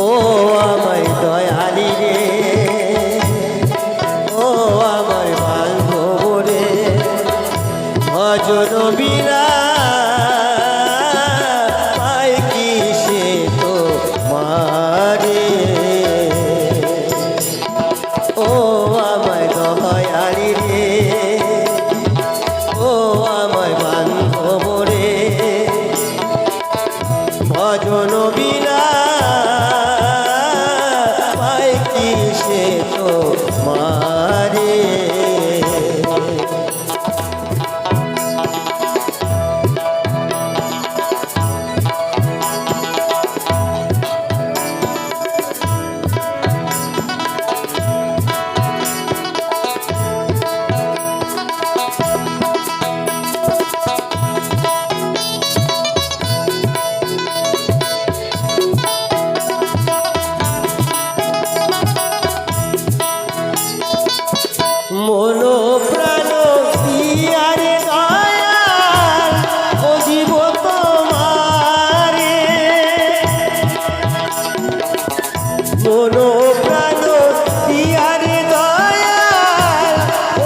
ও আমার দয়ালি রে, ও আমার বান্ধব রে, ভজন বিনা পাই কি সে তো মারে। ও আমার দয়ালি রে, ও আমার বান্ধব রে, ভজন বিনা পাই কি সে তো মারে। মন প্রাণ দিয়ারে দয়াল ও জীব তোমারে, মন প্রাণ দিয়ারে দয়াল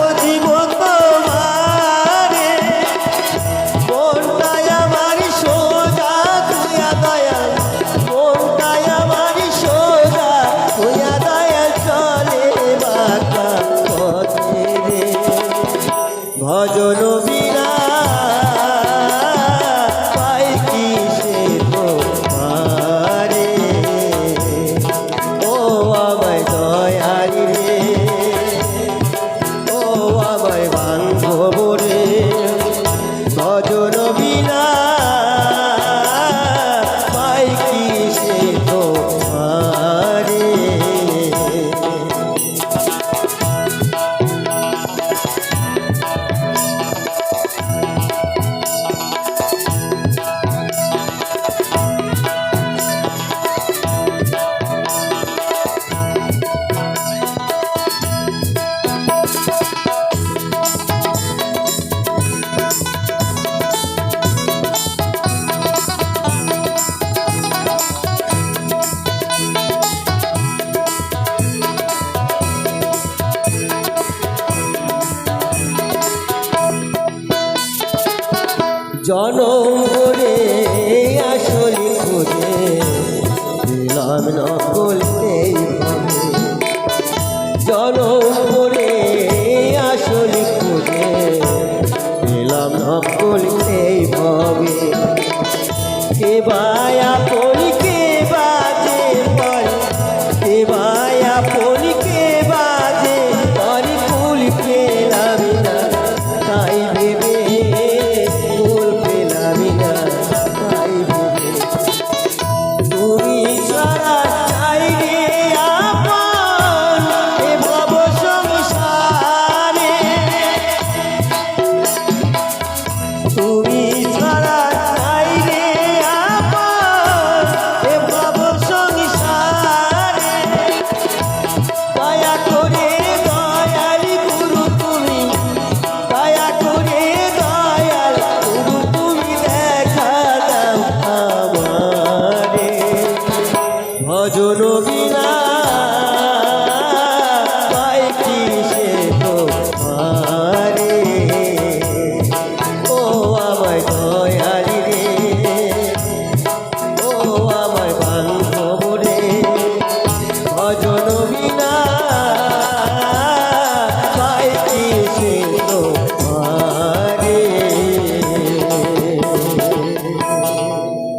ও জীব তোমারে, মনটাই আমার সোজা তুইয়া দয়াল, মনটাই আমার সোজা তুইয়া দয়াল, চলে বাঁকা পথে রে, ভজন বিনা পাই কি সে তোমারে। ও আমার দয়ালি রে, ও আমার বান্ধব রে, ভজন বিনা পাই কি সে তোমারে। জনম করে আসলি খুঁজে দিলাম নকল এই ভাবে, জনম করে আসলি খুঁজে দিলাম নকল এই ভাবে, কে বায়া